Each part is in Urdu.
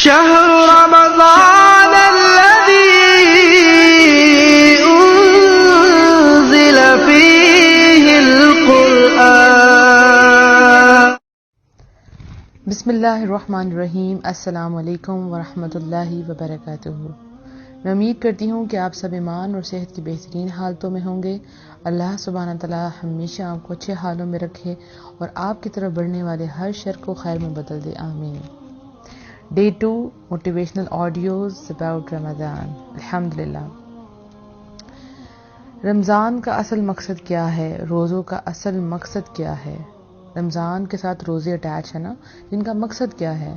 شهر رمضان الذي أنزل فيه القرآن. بسم اللہ الرحمن الرحیم. السلام علیکم ورحمۃ اللہ وبرکاتہ. میں امید کرتی ہوں کہ آپ سب ایمان اور صحت کی بہترین حالتوں میں ہوں گے. اللہ سبحانہ تعالیٰ ہمیشہ آپ کو اچھے حالوں میں رکھے اور آپ کی طرف بڑھنے والے ہر شر کو خیر میں بدل دے. آمین. ڈے 2 موٹیویشنل آڈیوز اباؤٹ رمضان. الحمدللہ. رمضان کا اصل مقصد کیا ہے؟ روزوں کا اصل مقصد کیا ہے؟ رمضان کے ساتھ روزے اٹیچ ہے نا، جن کا مقصد کیا ہے؟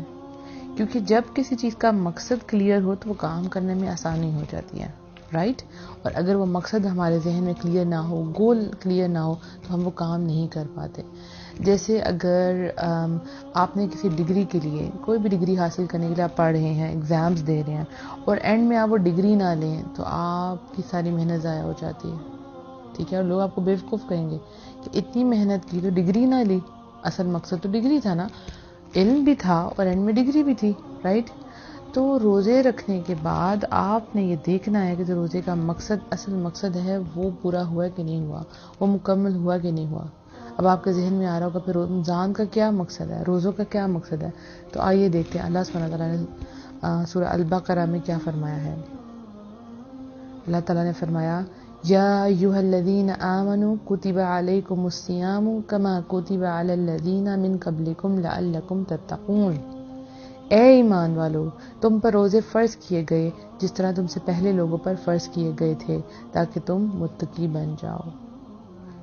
کیونکہ جب کسی چیز کا مقصد کلیئر ہو تو وہ کام کرنے میں آسانی ہو جاتی ہے، رائٹ؟ اور اگر وہ مقصد ہمارے ذہن میں کلیئر نہ ہو، گول کلیئر نہ ہو، تو ہم وہ کام نہیں کر پاتے. جیسے اگر آپ نے کسی ڈگری کے لیے، کوئی بھی ڈگری حاصل کرنے کے لیے آپ پڑھ رہے ہیں، ایگزامز دے رہے ہیں، اور اینڈ میں آپ وہ ڈگری نہ لیں تو آپ کی ساری محنت ضائع ہو جاتی ہے. ٹھیک ہے؟ اور لوگ آپ کو بیوقوف کہیں گے کہ اتنی محنت کی تو ڈگری نہ لی. اصل مقصد تو ڈگری تھا نا، علم بھی تھا اور اینڈ میں ڈگری بھی تھی، رائٹ؟ تو روزے رکھنے کے بعد آپ نے یہ دیکھنا ہے کہ جو روزے کا مقصد، اصل مقصد ہے، وہ پورا ہوا کہ نہیں ہوا، وہ مکمل ہوا کہ نہیں ہوا. اب آپ کے ذہن میں آ رہا ہوگا پھر رمضان کا کیا مقصد ہے، روزوں کا کیا مقصد ہے؟ تو آئیے دیکھتے ہیں اللہ سبحانہ تعالیٰ نے سورہ البقرہ میں کیا فرمایا ہے. اللہ تعالیٰ نے فرمایا یا ایھا الذین آمنوا کتب علیکم الصیام کما کتب علی الذین من قبلکم لعلکم تتقون. اے ایمان والو، تم پر روزے فرض کیے گئے جس طرح تم سے پہلے لوگوں پر فرض کیے گئے تھے تاکہ تم متقی بن جاؤ.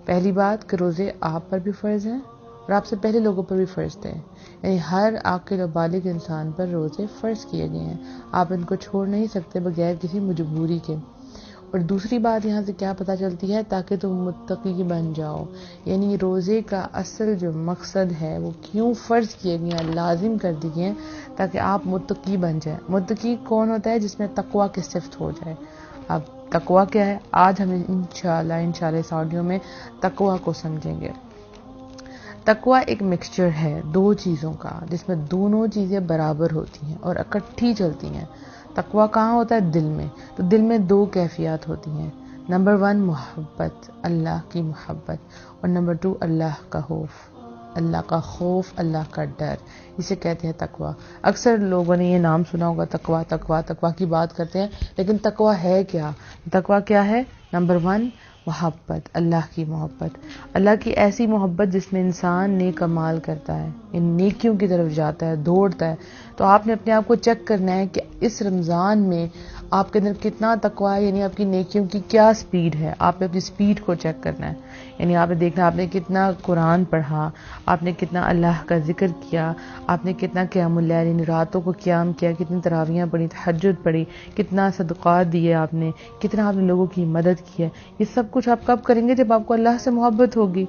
پہلی بات کہ روزے آپ پر بھی فرض ہیں اور آپ سے پہلے لوگوں پر بھی فرض تھے، یعنی ہر عاقل و بالغ انسان پر روزے فرض کیے گئے ہیں. آپ ان کو چھوڑ نہیں سکتے بغیر کسی مجبوری کے. اور دوسری بات یہاں سے کیا پتہ چلتی ہے؟ تاکہ تم متقی بن جاؤ. یعنی روزے کا اصل جو مقصد ہے وہ کیوں فرض کیے گئے ہیں، لازم کر دی گئے ہیں تاکہ آپ متقی بن جائیں. متقی کون ہوتا ہے؟ جس میں تقویٰ کی صفت ہو جائے. اب تقویٰ کیا ہے؟ آج ہم انشاءاللہ اس آڈیو میں تقویٰ کو سمجھیں گے. تقویٰ ایک مکسچر ہے دو چیزوں کا، جس میں دونوں چیزیں برابر ہوتی ہیں اور اکٹھی چلتی ہیں. تقویٰ کہاں ہوتا ہے؟ دل میں. تو دل میں دو کیفیات ہوتی ہیں. نمبر 1 محبت، اللہ کی محبت، اور نمبر 2 اللہ کا خوف. اللہ کا خوف، اللہ کا ڈر، اسے کہتے ہیں تقویٰ. اکثر لوگوں نے یہ نام سنا ہوگا، تقویٰ تقویٰ تقویٰ کی بات کرتے ہیں، لیکن تقویٰ ہے کیا؟ تقویٰ کیا ہے؟ نمبر 1 محبت، اللہ کی محبت. اللہ کی ایسی محبت جس میں انسان نیک اعمال کرتا ہے، ان نیکیوں کی طرف جاتا ہے، دوڑتا ہے. تو آپ نے اپنے آپ کو چیک کرنا ہے کہ اس رمضان میں آپ کے اندر کتنا تقویٰ ہے، یعنی آپ کی نیکیوں کی کیا سپیڈ ہے. آپ نے اپنی سپیڈ کو چیک کرنا ہے. یعنی آپ نے دیکھنا آپ نے کتنا قرآن پڑھا، آپ نے کتنا اللہ کا ذکر کیا، آپ نے کتنا قیام اللیل یعنی راتوں کو قیام کیا، کتنی تراویحیں پڑھی، تہجد پڑھی، کتنا صدقات دیے آپ نے، کتنا آپ نے لوگوں کی مدد کی ہے. یہ سب کچھ آپ کب کریں گے؟ جب آپ کو اللہ سے محبت ہوگی،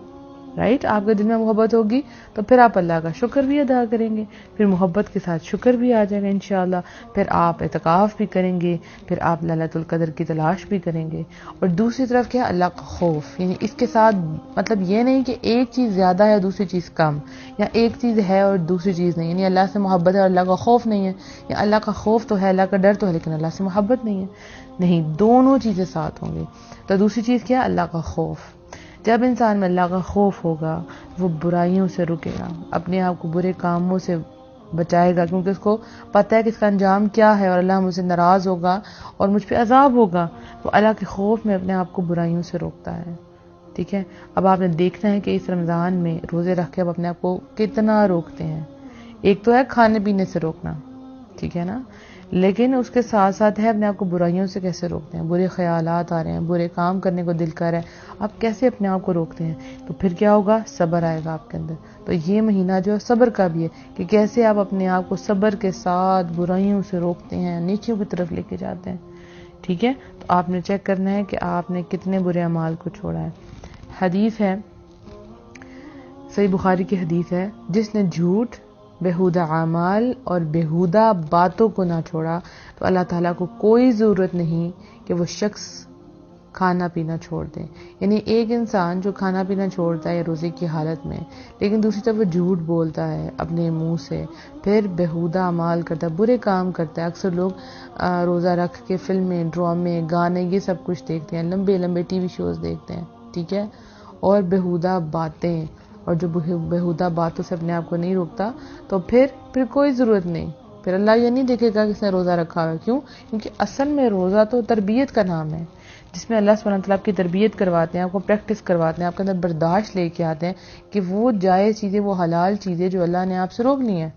رائٹ؟ آپ کے دل میں محبت ہوگی تو پھر آپ اللہ کا شکر بھی ادا کریں گے، پھر محبت کے ساتھ شکر بھی آ جائے گا انشاءاللہ. پھر آپ اعتکاف بھی کریں گے، پھر آپ لیلۃ القدر کی تلاش بھی کریں گے. اور دوسری طرف کیا؟ اللہ کا خوف. یعنی اس کے ساتھ مطلب یہ نہیں کہ ایک چیز زیادہ ہے دوسری چیز کم، یا ایک چیز ہے اور دوسری چیز نہیں. یعنی اللہ سے محبت ہے اور اللہ کا خوف نہیں ہے، یا اللہ کا خوف تو ہے، اللہ کا ڈر تو ہے، لیکن اللہ سے محبت نہیں ہے. نہیں، دونوں چیزیں ساتھ ہوں گی. تو دوسری چیز کیا؟ اللہ کا خوف. جب انسان میں اللہ کا خوف ہوگا وہ برائیوں سے رکے گا، اپنے آپ کو برے کاموں سے بچائے گا، کیونکہ اس کو پتہ ہے کہ اس کا انجام کیا ہے اور اللہ مجھ سے ناراض ہوگا اور مجھ پہ عذاب ہوگا. تو اللہ کے خوف میں اپنے آپ کو برائیوں سے روکتا ہے. ٹھیک ہے؟ اب آپ نے دیکھنا ہے کہ اس رمضان میں روزے رکھ کے آپ اپنے آپ کو کتنا روکتے ہیں. ایک تو ہے کھانے پینے سے روکنا، ٹھیک ہے نا، لیکن اس کے ساتھ ساتھ ہے اپنے آپ کو برائیوں سے کیسے روکتے ہیں. برے خیالات آ رہے ہیں، برے کام کرنے کو دل کر رہا ہے، آپ کیسے اپنے آپ کو روکتے ہیں؟ تو پھر کیا ہوگا؟ صبر آئے گا آپ کے اندر. تو یہ مہینہ جو ہے صبر کا بھی ہے کہ کیسے آپ اپنے آپ کو صبر کے ساتھ برائیوں سے روکتے ہیں، نیکیوں کی طرف لے کے جاتے ہیں. ٹھیک ہے؟ تو آپ نے چیک کرنا ہے کہ آپ نے کتنے برے اعمال کو چھوڑا ہے. حدیث ہے، صحیح بخاری کی حدیث ہے، جس نے جھوٹ، بیہودہ اعمال اور بیہودہ باتوں کو نہ چھوڑا تو اللہ تعالیٰ کو کوئی ضرورت نہیں کہ وہ شخص کھانا پینا چھوڑ دیں. یعنی ایک انسان جو کھانا پینا چھوڑتا ہے روزے کی حالت میں، لیکن دوسری طرف وہ جھوٹ بولتا ہے اپنے منہ سے، پھر بیہودہ اعمال کرتا ہے، برے کام کرتا ہے. اکثر لوگ روزہ رکھ کے فلمیں، ڈرامے، گانے یہ سب کچھ دیکھتے ہیں، لمبے لمبے ٹی وی شوز دیکھتے ہیں، ٹھیک ہے، اور بیہودہ باتیں، اور جو بیہودہ باتوں سے اپنے آپ کو نہیں روکتا تو پھر کوئی ضرورت نہیں. پھر اللہ یہ نہیں دیکھے گا کہ اس نے روزہ رکھا ہوا ہے. کیوں؟ کیونکہ اصل میں روزہ تو تربیت کا نام ہے، جس میں اللہ سبحانہ وتعالیٰ آپ کی تربیت کرواتے ہیں، آپ کو پریکٹس کرواتے ہیں، آپ کے اندر برداشت لے کے آتے ہیں کہ وہ جائز چیزیں، وہ حلال چیزیں جو اللہ نے آپ سے روک لی ہیں،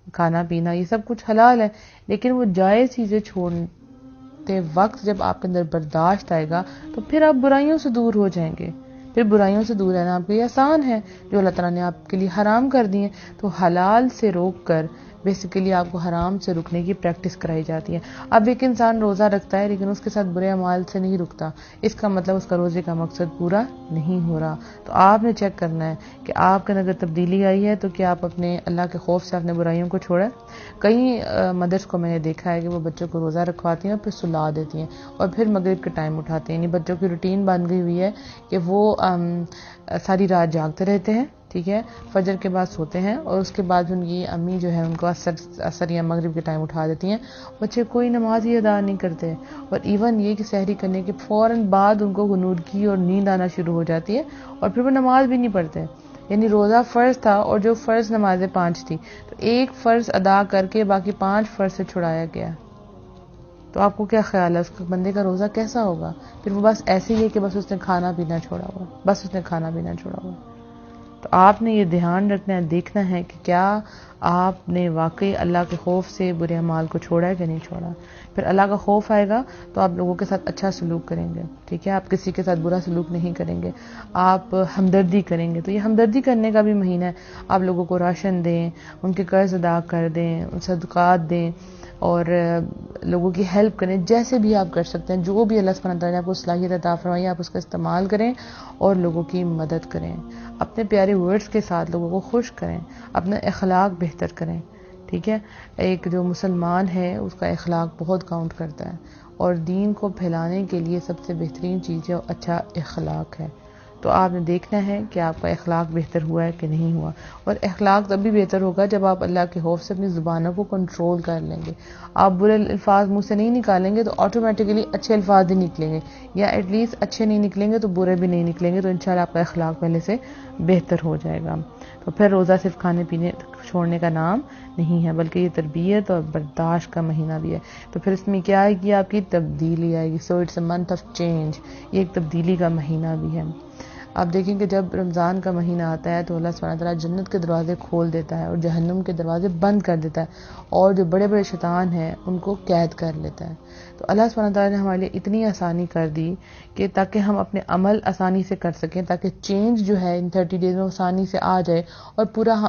کھانا پینا یہ سب کچھ حلال ہے، لیکن وہ جائز چیزیں چھوڑتے وقت جب آپ کے اندر برداشت آئے گا تو پھر آپ برائیوں سے دور ہو جائیں گے. پھر برائیوں سے دور رہنا آپ کے لیے آسان ہے، جو اللہ تعالیٰ نے آپ کے لیے حرام کر دی ہیں. تو حلال سے روک کر بیسیکلی آپ کو حرام سے رکنے کی پریکٹس کرائی جاتی ہے. اب ایک انسان روزہ رکھتا ہے لیکن اس کے ساتھ برے اعمال سے نہیں رکتا، اس کا مطلب اس کا روزے کا مقصد پورا نہیں ہو رہا. تو آپ نے چیک کرنا ہے کہ آپ کے اندر اگر تبدیلی آئی ہے تو کیا آپ اپنے اللہ کے خوف سے اپنے برائیوں کو چھوڑیں. کئی مدرس کو میں نے دیکھا ہے کہ وہ بچوں کو روزہ رکھواتی ہیں اور پھر سلا دیتی ہیں اور پھر مغرب کے ٹائم اٹھاتے ہیں. یعنی بچوں کی روٹین بن گئی ہوئی ہے کہ وہ ساری رات جاگتے رہتے ہیں، ٹھیک ہے، فجر کے بعد سوتے ہیں اور اس کے بعد ان کی امی جو ہے ان کو عصر یا مغرب کے ٹائم اٹھا دیتی ہیں. بچے کوئی نماز ہی ادا نہیں کرتے، اور ایون یہ کہ سحری کرنے کے فوراً بعد ان کو غنودگی اور نیند آنا شروع ہو جاتی ہے اور پھر وہ نماز بھی نہیں پڑھتے. یعنی روزہ فرض تھا اور جو فرض نمازیں 5 تھی تو ایک فرض ادا کر کے باقی 5 فرض سے چھڑایا گیا. تو آپ کو کیا خیال ہے اس بندے کا روزہ کیسا ہوگا؟ پھر وہ بس ایسے ہی ہے کہ بس اس نے کھانا پینا چھوڑا ہوا، بس اس نے کھانا پینا چھوڑا ہوا. تو آپ نے یہ دھیان رکھنا ہے، دیکھنا ہے کہ کیا آپ نے واقعی اللہ کے خوف سے برے اعمال کو چھوڑا ہے کہ نہیں چھوڑا. پھر اللہ کا خوف آئے گا تو آپ لوگوں کے ساتھ اچھا سلوک کریں گے، ٹھیک ہے، آپ کسی کے ساتھ برا سلوک نہیں کریں گے، آپ ہمدردی کریں گے. تو یہ ہمدردی کرنے کا بھی مہینہ ہے. آپ لوگوں کو راشن دیں، ان کے قرض ادا کر دیں، صدقات دیں اور لوگوں کی ہیلپ کریں، جیسے بھی آپ کر سکتے ہیں. جو بھی اللہ سبحانہ تعالیٰ نے آپ کو صلاحیت عطا فرمائی آپ اس کا استعمال کریں اور لوگوں کی مدد کریں. اپنے پیارے ورڈز کے ساتھ لوگوں کو خوش کریں، اپنا اخلاق بہتر کریں، ٹھیک ہے. ایک جو مسلمان ہے اس کا اخلاق بہت کاؤنٹ کرتا ہے، اور دین کو پھیلانے کے لیے سب سے بہترین چیز ہے اچھا اخلاق ہے. تو آپ نے دیکھنا ہے کہ آپ کا اخلاق بہتر ہوا ہے کہ نہیں ہوا. اور اخلاق تب بھی بہتر ہوگا جب آپ اللہ کے خوف سے اپنی زبانوں کو کنٹرول کر لیں گے. آپ برے الفاظ منہ سے نہیں نکالیں گے تو آٹومیٹیکلی اچھے الفاظ ہی نکلیں گے، یا ایٹ لیسٹ اچھے نہیں نکلیں گے تو برے بھی نہیں نکلیں گے. تو انشاءاللہ آپ کا اخلاق پہلے سے بہتر ہو جائے گا. تو پھر روزہ صرف کھانے پینے چھوڑنے کا نام نہیں ہے، بلکہ یہ تربیت اور برداشت کا مہینہ بھی ہے. تو پھر اس میں کیا آئے گی؟ آپ کی تبدیلی آئے گی. So it's a month of change. یہ ایک تبدیلی کا مہینہ بھی ہے. آپ دیکھیں کہ جب رمضان کا مہینہ آتا ہے تو اللہ سبحانہ تعالیٰ جنت کے دروازے کھول دیتا ہے اور جہنم کے دروازے بند کر دیتا ہے، اور جو بڑے بڑے شیطان ہیں ان کو قید کر لیتا ہے. تو اللہ سبحانہ تعالیٰ نے ہمارے لیے اتنی آسانی کر دی کہ تاکہ ہم اپنے عمل آسانی سے کر سکیں، تاکہ چینج جو ہے ان 30 ڈیز میں آسانی سے آ جائے اور پورا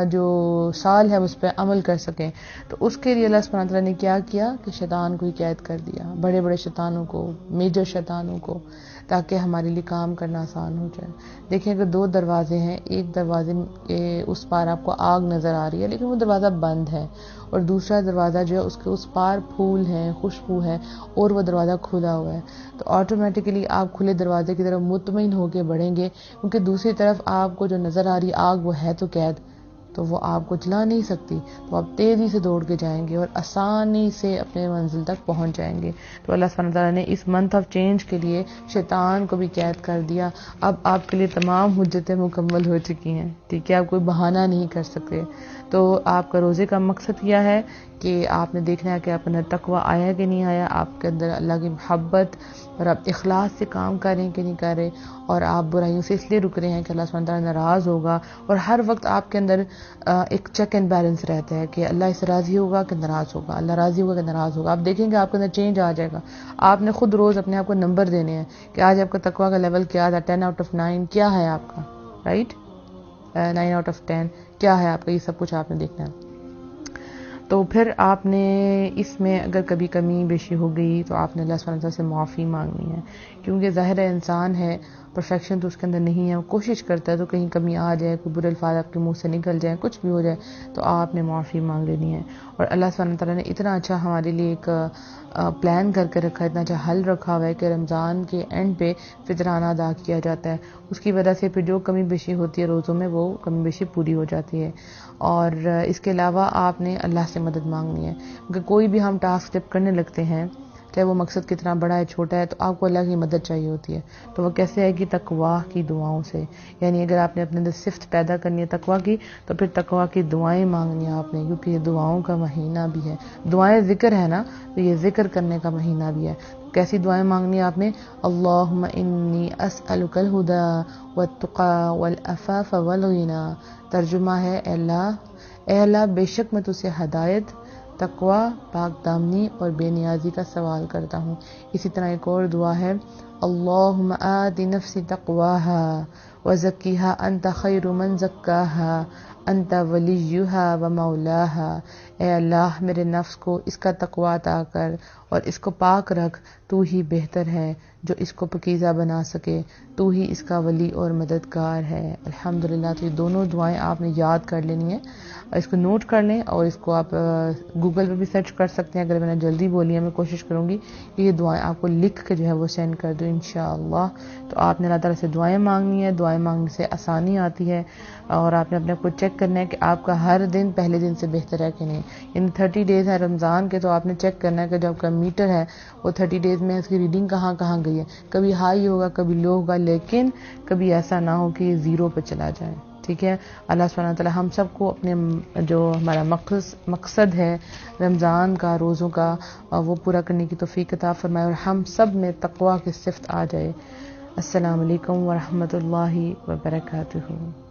جو سال ہے اس پہ عمل کر سکیں. تو اس کے لیے اللہ سبحانہ تعالیٰ نے کیا کیا کہ شیطان کو ہی قید کر دیا، بڑے بڑے شیطانوں کو، میجر شیطانوں کو، تاکہ ہمارے لیے کام کرنا آسان ہو جائے. دیکھیں اگر 2 دروازے ہیں، ایک دروازے اس پار آپ کو آگ نظر آ رہی ہے لیکن وہ دروازہ بند ہے، اور دوسرا دروازہ جو ہے اس کے اس پار پھول ہیں، خوشبو ہے، اور وہ دروازہ کھلا ہوا ہے. تو آٹومیٹیکلی آپ کھلے دروازے کی طرف مطمئن ہو کے بڑھیں گے، کیونکہ دوسری طرف آپ کو جو نظر آ رہی آگ وہ ہے تو قید، تو وہ آپ کو جلا نہیں سکتی. تو آپ تیزی سے دوڑ کے جائیں گے اور آسانی سے اپنے منزل تک پہنچ جائیں گے. تو اللہ سبحانہ تعالیٰ نے اس منتھ آف چینج کے لیے شیطان کو بھی قید کر دیا. اب آپ کے لیے تمام حجتیں مکمل ہو چکی ہیں، ٹھیک ہے، آپ کوئی بہانہ نہیں کر سکتے. تو آپ کا روزے کا مقصد کیا ہے کہ آپ نے دیکھنا ہے کہ آپ کے اندر تقویٰ آیا کہ نہیں آیا، آپ کے اندر اللہ کی محبت اور آپ اخلاص سے کام کر رہے ہیں کہ نہیں کر رہے، اور آپ برائیوں سے اس لیے رک رہے ہیں کہ اللہ سبحانہ تعالیٰ ناراض ہوگا. اور ہر وقت آپ کے اندر ایک چیک اینڈ بیلنس رہتا ہے کہ اللہ اس سے راضی ہوگا کہ ناراض ہوگا، اللہ راضی ہوگا کہ ناراض ہوگا. آپ دیکھیں گے آپ کے اندر چینج آ جائے گا. آپ نے خود روز اپنے آپ کو نمبر دینے ہیں کہ آج آپ کا تقویٰ کا لیول کیا تھا، 10 آؤٹ آف 9 کیا ہے آپ کا، رائٹ، 9 آؤٹ آف 10 کیا ہے آپ کا. یہ سب کچھ آپ نے دیکھنا ہے. تو پھر آپ نے اس میں اگر کبھی کمی بیشی ہو گئی تو آپ نے اللہ سبحانہ تعالیٰ سے معافی مانگنی ہے، کیونکہ ظاہر انسان ہے، پرفیکشن تو اس کے اندر نہیں ہے. وہ کوشش کرتا ہے تو کہیں کمی آ جائے، کوئی برے الفاظ آپ کے منہ سے نکل جائے، کچھ بھی ہو جائے، تو آپ نے معافی مانگ لینی ہے. اور اللہ سبحانہ تعالیٰ نے اتنا اچھا ہمارے لیے ایک پلان کر کے رکھا ہے، اتنا اچھا حل رکھا ہوا ہے کہ رمضان کے اینڈ پہ فطرانہ ادا کیا جاتا ہے. اس کی وجہ سے پھر جو کمی بیشی ہوتی ہے روزوں میں وہ کمی بیشی پوری ہو جاتی ہے. اور اس کے علاوہ آپ نے اللہ سے مدد مانگنی ہے، کیونکہ کوئی بھی ہم ٹاسک جب کرنے لگتے ہیں چاہے وہ مقصد کتنا بڑا ہے چھوٹا ہے تو آپ کو اللہ کی مدد چاہیے ہوتی ہے. تو وہ کیسے آئے گی؟ تقویٰ کی دعاؤں سے. یعنی اگر آپ نے اپنے اندر صفت پیدا کرنی ہے تقویٰ کی تو پھر تقویٰ کی دعائیں مانگنی ہیں آپ نے، کیونکہ یہ دعاؤں کا مہینہ بھی ہے. دعائیں ذکر ہے نا، تو یہ ذکر کرنے کا مہینہ بھی ہے. کیسی دعائیں مانگنی ہے آپ نے؟ اللہم انی اسألک الہدی والتقی والعفاف والغنی. ترجمہ ہے اے اللہ بے شک میں تجھ سے ہدایت، تقوی، پاک دامنی اور بے نیازی کا سوال کرتا ہوں. اسی طرح ایک اور دعا ہے، اللہم آت نفسی تقواہا وزکیہا انت خیر من زکاہا انت ولیہا ومولاہا. اے اللہ میرے نفس کو اس کا تقوی عطا کر اور اس کو پاک رکھ، تو ہی بہتر ہے جو اس کو پاکیزہ بنا سکے، تو ہی اس کا ولی اور مددگار ہے. الحمدللہ. تو یہ دونوں دعائیں آپ نے یاد کر لینی ہیں، اس کو نوٹ کر لیں اور اس کو آپ گوگل پہ بھی سرچ کر سکتے ہیں. اگر میں نے جلدی بولی ہے میں کوشش کروں گی کہ یہ دعائیں آپ کو لکھ کے جو ہے وہ سینڈ کر دوں انشاءاللہ. تو آپ نے اللہ تعالیٰ سے دعائیں مانگنی ہے، دعائیں مانگنے سے آسانی آتی ہے اور آپ نے اپنے آپ کو چیک کرنا ہے کہ آپ کا ہر دن پہلے دن سے بہتر ہے کہ نہیں. یعنی 30 ڈیز ہے رمضان کے، تو آپ نے چیک کرنا ہے کہ جو آپ کا میٹر ہے وہ 30 ڈیز میں اس کی ریڈنگ کہاں کہاں گئی ہے. کبھی ہائی ہوگا کبھی لو ہوگا، لیکن کبھی ایسا نہ ہو کہ یہ زیرو پہ چلا جائے. ٹھیک ہے. اللہ سبحانہ تعالیٰ ہم سب کو اپنے جو ہمارا مقصد ہے رمضان کا، روزوں کا، وہ پورا کرنے کی توفیق عطا فرمائے اور ہم سب میں تقویٰ کی صفت آ جائے. السلام علیکم ورحمۃ اللہ وبرکاتہ.